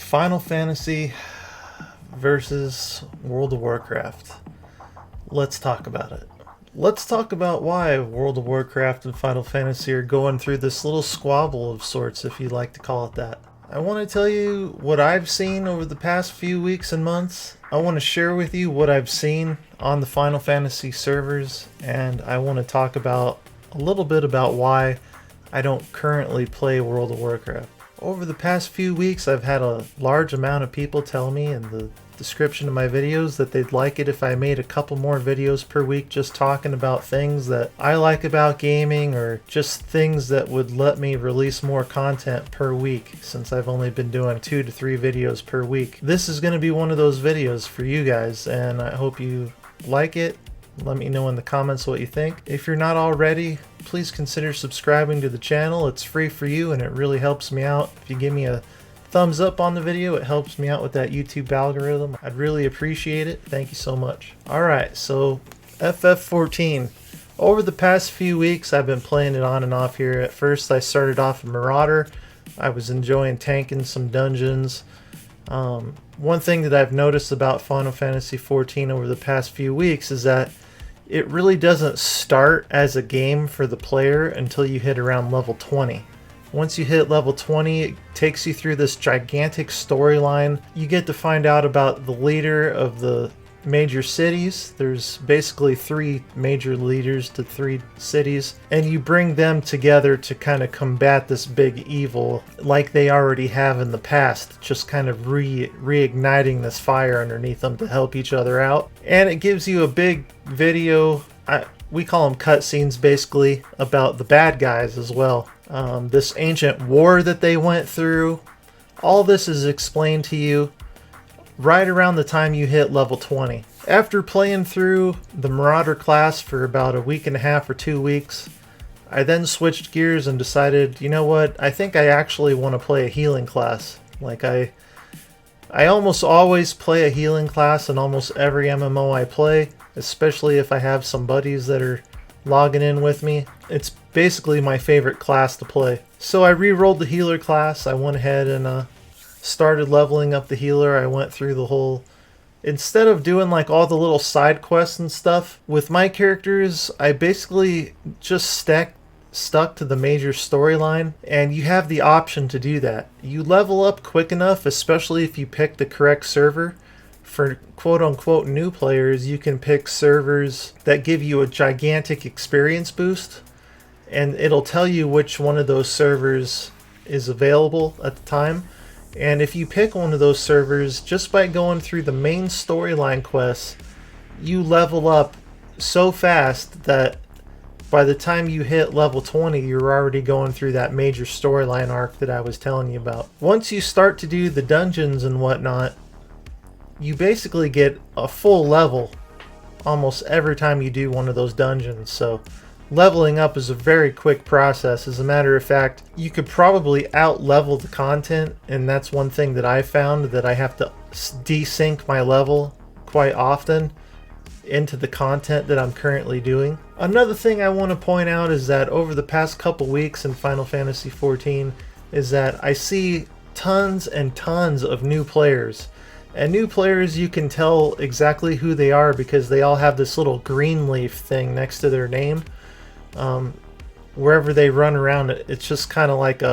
Final Fantasy versus World of Warcraft. Let's talk about it. Let's talk about why World of Warcraft and Final Fantasy are going through this little squabble of sorts, if you like to call it that. I want to tell you what I've seen over the past few weeks and months. I want to share with you what I've seen on the Final Fantasy servers, and I want to talk about a little bit about why I don't currently play World of Warcraft. Over the past few weeks, I've had a large amount of people tell me in the description of my videos that they'd like it if I made a couple more videos per week just talking about things that I like about gaming, or just things that would let me release more content per week, since I've only been doing 2 to 3 videos per week. This is going to be one of those videos for you guys, and I hope you like it. Let me know in the comments what you think. If you're not already, please consider subscribing to the channel. It's free for you and it really helps me out. If you give me a thumbs up on the video, it helps me out with that YouTube algorithm. I'd really appreciate it. Thank you so much. Alright, so FF14. Over the past few weeks, I've been playing it on and off here. At first, I started off a Marauder. I was enjoying tanking some dungeons. One thing that I've noticed about Final Fantasy XIV over the past few weeks is that it really doesn't start as a game for the player until you hit around level 20. Once you hit level 20, it takes you through this gigantic storyline. You get to find out about the leader of the major cities. There's basically 3 major leaders to 3 cities, and you bring them together to kind of combat this big evil like they already have in the past, just kind of reigniting this fire underneath them to help each other out. And it gives you a big video, we call them cutscenes basically, about the bad guys as well. This ancient war that they went through, all this is explained to you right around the time you hit level 20. After playing through the Marauder class for about a week and a half or 2 weeks, I then switched gears and decided, you know what, I think I actually want to play a healing class. Like I almost always play a healing class in almost every MMO I play, especially if I have some buddies that are logging in with me. It's basically my favorite class to play. So I re-rolled the healer class. I went ahead and started leveling up the healer. I went through the whole, instead of doing like all the little side quests and stuff with my characters, I basically just stuck to the major storyline, and you have the option to do that. You level up quick enough, especially if you pick the correct server. For quote-unquote new players, you can pick servers that give you a gigantic experience boost, and it'll tell you which one of those servers is available at the time. And if you pick one of those servers, just by going through the main storyline quests, you level up so fast that by the time you hit level 20, you're already going through that major storyline arc that I was telling you about. Once you start to do the dungeons and whatnot, you basically get a full level almost every time you do one of those dungeons. So leveling up is a very quick process. As a matter of fact, you could probably out-level the content, and that's one thing that I found, that I have to desync my level quite often into the content that I'm currently doing. Another thing I want to point out is that over the past couple weeks in Final Fantasy XIV is that I see tons and tons of new players. And new players, you can tell exactly who they are because they all have this little green leaf thing next to their name. Wherever they run around, it's just kind of like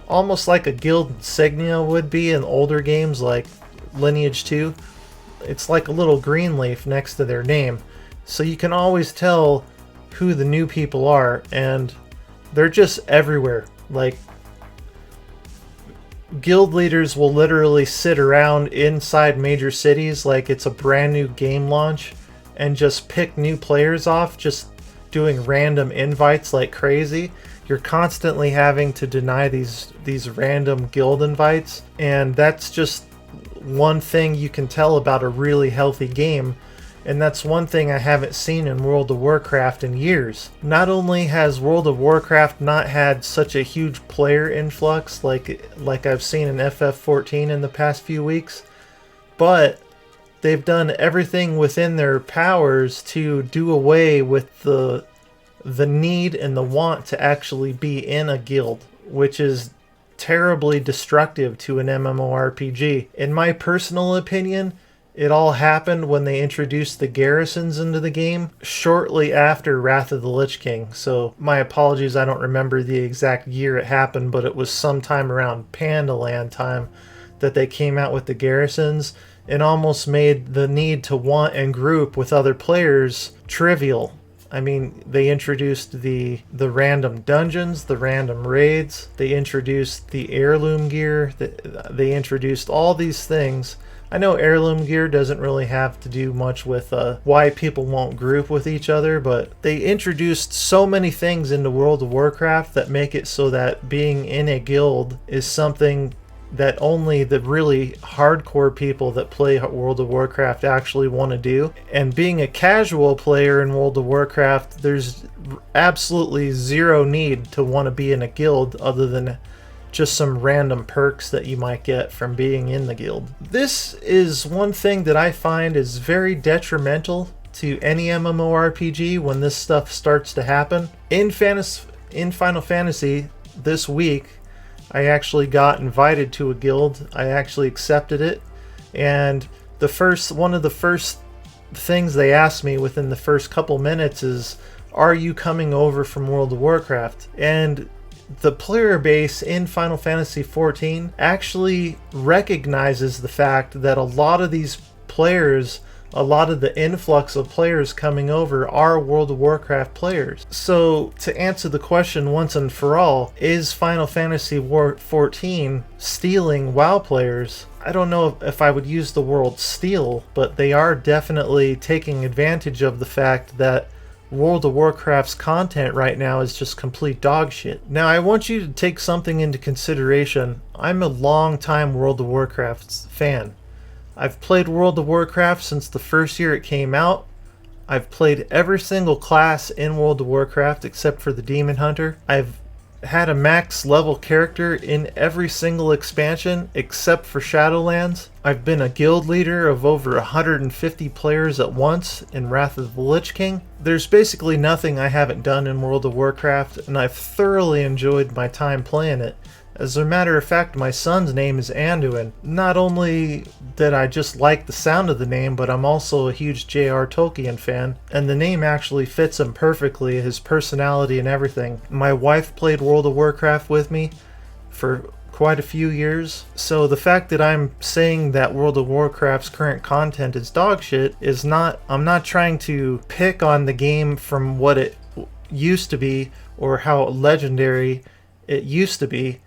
almost like a guild insignia would be in older games like Lineage 2. It's like a little green leaf next to their name, so you can always tell who the new people are, and they're just everywhere. Like, guild leaders will literally sit around inside major cities like it's a brand new game launch and just pick new players off, just doing random invites like crazy. You're constantly having to deny these random guild invites, and that's just one thing you can tell about a really healthy game. And that's one thing I haven't seen in World of Warcraft in years. Not only has World of Warcraft not had such a huge player influx like I've seen in FF14 in the past few weeks, but they've done everything within their powers to do away with the need and the want to actually be in a guild, which is terribly destructive to an MMORPG. In my personal opinion, it all happened when they introduced the garrisons into the game shortly after Wrath of the Lich King. So my apologies, I don't remember the exact year it happened, but it was sometime around Pandaland time that they came out with the garrisons, and almost made the need to want and group with other players trivial. I mean, they introduced the random dungeons, the random raids, they introduced the heirloom gear, they introduced all these things. I know heirloom gear doesn't really have to do much with why people won't group with each other, but they introduced so many things into World of Warcraft that make it so that being in a guild is something that only the really hardcore people that play World of Warcraft actually want to do. And being a casual player in World of Warcraft, there's absolutely zero need to want to be in a guild other than just some random perks that you might get from being in the guild. This is one thing that I find is very detrimental to any MMORPG when this stuff starts to happen. In Final Fantasy this week, I actually got invited to a guild. I actually accepted it, and one of the first things they asked me within the first couple minutes is, "Are you coming over from World of Warcraft?" And the player base in Final Fantasy XIV actually recognizes the fact that a lot of these players, a lot of the influx of players coming over are World of Warcraft players. So to answer the question once and for all, is Final Fantasy XIV stealing WoW players? I don't know if I would use the word steal, but they are definitely taking advantage of the fact that World of Warcraft's content right now is just complete dog shit. Now, I want you to take something into consideration. I'm a long-time World of Warcraft fan. I've played World of Warcraft since the first year it came out. I've played every single class in World of Warcraft except for the Demon Hunter. I've had a max level character in every single expansion except for Shadowlands. I've been a guild leader of over 150 players at once in Wrath of the Lich King. There's basically nothing I haven't done in World of Warcraft, and I've thoroughly enjoyed my time playing it. As a matter of fact, my son's name is Anduin. Not only did I just like the sound of the name, but I'm also a huge J.R. Tolkien fan, and the name actually fits him perfectly, his personality and everything. My wife played World of Warcraft with me for quite a few years, so the fact that I'm saying that World of Warcraft's current content is dog shit is not, I'm not trying to pick on the game from what it used to be or how legendary it used to be.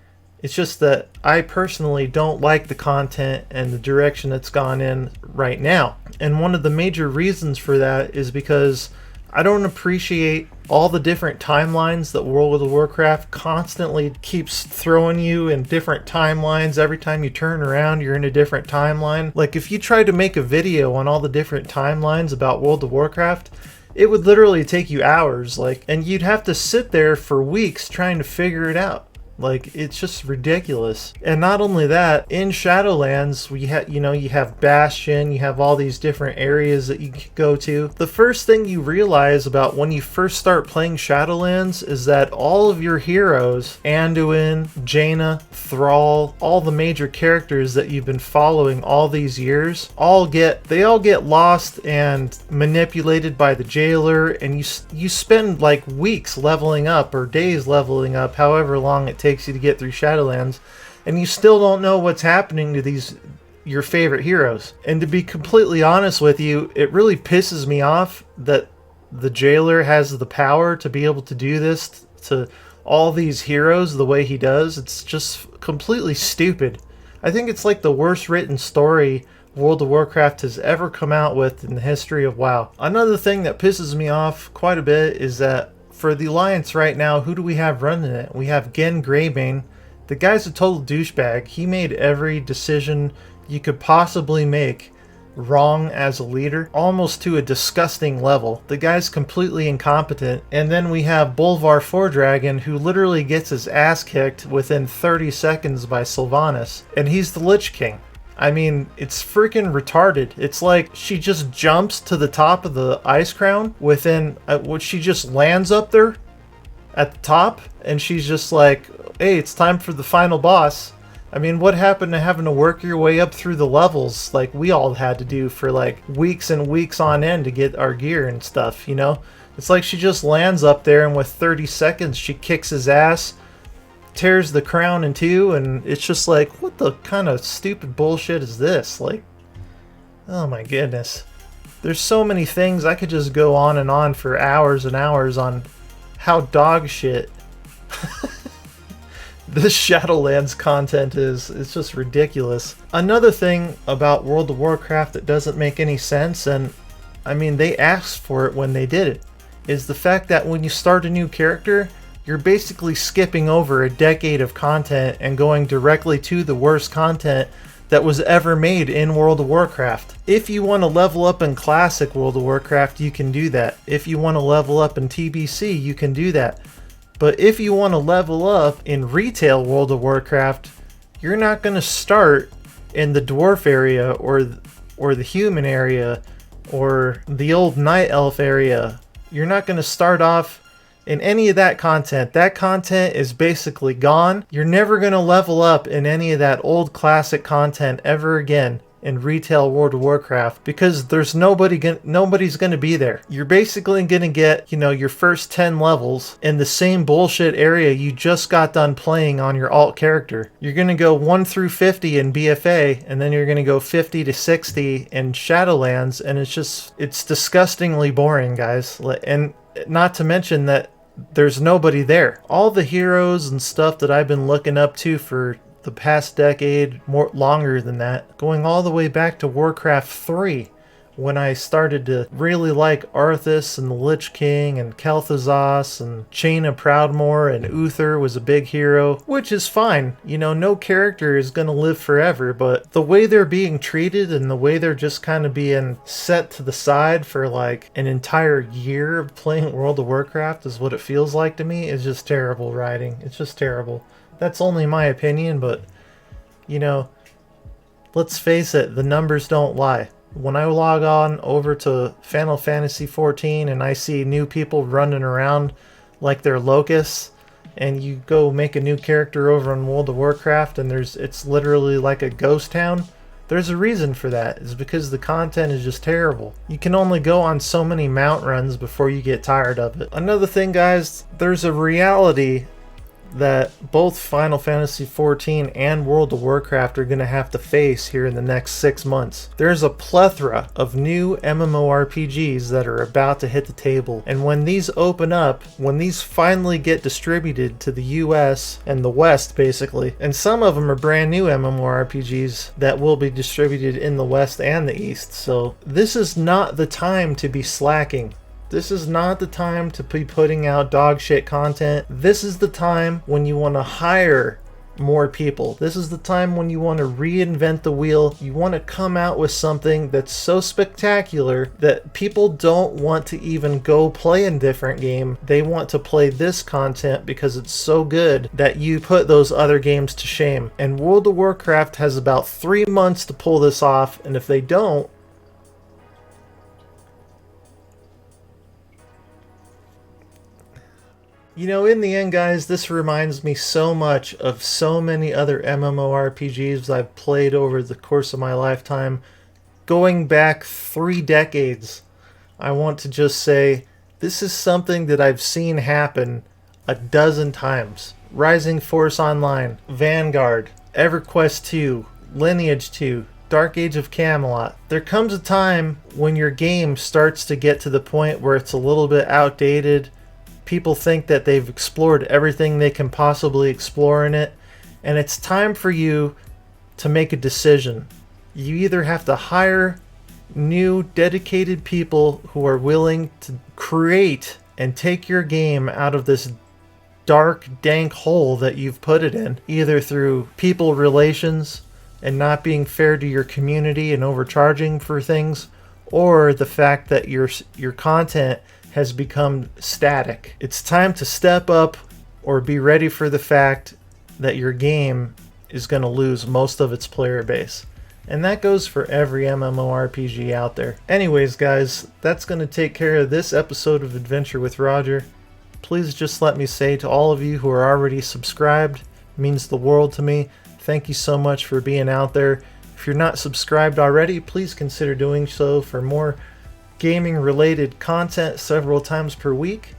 It's just that I personally don't like the content and the direction it's gone in right now. And one of the major reasons for that is because I don't appreciate all the different timelines that World of Warcraft constantly keeps throwing you in different timelines. Every time you turn around, you're in a different timeline. Like, if you tried to make a video on all the different timelines about World of Warcraft, it would literally take you hours, and you'd have to sit there for weeks trying to figure it out. It's just ridiculous. And not only that, in Shadowlands, you have Bastion, you have all these different areas that you can go to. The first thing you realize about when you first start playing Shadowlands is that all of your heroes, Anduin, Jaina, Thrall, all the major characters that you've been following all these years, they all get lost and manipulated by the jailer, and you spend weeks leveling up, or days leveling up, however long it takes you to get through Shadowlands, and you still don't know what's happening to your favorite heroes. And to be completely honest with you, it really pisses me off that the jailer has the power to be able to do this to all these heroes the way he does. It's just completely stupid. I think it's the worst written story World of Warcraft has ever come out with in the history of WoW. Another thing that pisses me off quite a bit is that for the Alliance right now, who do we have running it? We have Gen Greybane. The guy's a total douchebag. He made every decision you could possibly make wrong as a leader, almost to a disgusting level. The guy's completely incompetent. And then we have Bolvar Fordragon, who literally gets his ass kicked within 30 seconds by Sylvanas. And he's the Lich King. I mean, it's freaking retarded. It's like she just jumps to the top of the ice crown she just lands up there at the top, and she's just like, hey, it's time for the final boss. I mean, what happened to having to work your way up through the levels like we all had to do for like weeks and weeks on end to get our gear and stuff, you know? It's like she just lands up there and with 30 seconds she kicks his ass, tears the crown in two, and it's just like, what the kind of stupid bullshit is this? Like, oh my goodness. There's so many things. I could just go on and on for hours and hours on how dog shit this Shadowlands content is. It's just ridiculous. Another thing about World of Warcraft that doesn't make any sense, and I mean they asked for it when they did it, is the fact that when you start a new character, you're basically skipping over a decade of content and going directly to the worst content that was ever made in World of Warcraft. If you want to level up in Classic World of Warcraft, you can do that. If you want to level up in TBC, you can do that. But if you want to level up in Retail World of Warcraft, you're not going to start in the Dwarf area or the Human area or the Old Night Elf area. You're not going to start off in any of that content. That content is basically gone. You're never going to level up in any of that old classic content ever again in Retail World of Warcraft because there's nobody's going to be there. You're basically going to get, you know, your first 10 levels in the same bullshit area you just got done playing on your alt character. You're going to go 1 through 50 in BFA, and then you're going to go 50 to 60 in Shadowlands, and it's disgustingly boring, guys. And not to mention that there's nobody there. All the heroes and stuff that I've been looking up to for the past decade, longer than that, going all the way back to Warcraft 3, when I started to really like Arthas and the Lich King and Kel'Thuzos and Jaina Proudmoore, and Uther was a big hero, which is fine. You know, no character is going to live forever, but the way they're being treated and the way they're just kind of being set to the side for like an entire year of playing World of Warcraft is what it feels like to me. Is just terrible writing. It's just terrible. That's only my opinion, but, you know, let's face it, the numbers don't lie. When I log on over to Final Fantasy XIV and I see new people running around like they're locusts, and you go make a new character over in World of Warcraft and it's literally like a ghost town, there's a reason for that. It's because the content is just terrible. You can only go on so many mount runs before you get tired of it. Another thing, guys, there's a reality that both Final Fantasy XIV and World of Warcraft are going to have to face here in the next 6 months. There's a plethora of new MMORPGs that are about to hit the table, and when these open up, when these finally get distributed to the US and the West basically, and some of them are brand new MMORPGs that will be distributed in the West and the East, so this is not the time to be slacking. This is not the time to be putting out dog shit content. This is the time when you want to hire more people. This is the time when you want to reinvent the wheel. You want to come out with something that's so spectacular that people don't want to even go play a different game. They want to play this content because it's so good that you put those other games to shame. And World of Warcraft has about 3 months to pull this off, and if they don't, you know, in the end, guys, this reminds me so much of so many other MMORPGs I've played over the course of my lifetime. Going back 3 decades, I want to just say, this is something that I've seen happen a dozen times. Rising Force Online, Vanguard, EverQuest 2, Lineage 2, Dark Age of Camelot. There comes a time when your game starts to get to the point where it's a little bit outdated. People think that they've explored everything they can possibly explore in it, and it's time for you to make a decision. You either have to hire new, dedicated people who are willing to create and take your game out of this dark, dank hole that you've put it in, either through people relations and not being fair to your community and overcharging for things, or the fact that your content has become static. It's time to step up or be ready for the fact that your game is going to lose most of its player base. And that goes for every MMORPG out there. Anyways, guys, that's going to take care of this episode of Adventure with Roger. please just let me say to all of you who are already subscribed, it means the world to me. Thank you so much for being out there. If you're not subscribed already, please consider doing so for more gaming related content several times per week.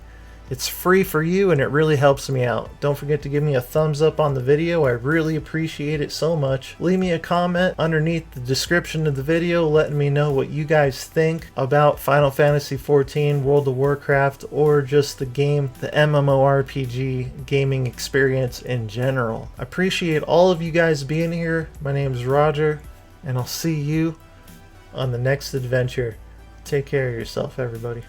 It's free for you and it really helps me out. Don't forget to give me a thumbs up on the video. I really appreciate it so much. Leave me a comment underneath the description of the video letting me know what you guys think about Final Fantasy XIV, World of Warcraft, or just the game, the MMORPG gaming experience in general. I appreciate all of you guys being here. My name is Roger, and I'll see you on the next adventure. Take care of yourself, everybody.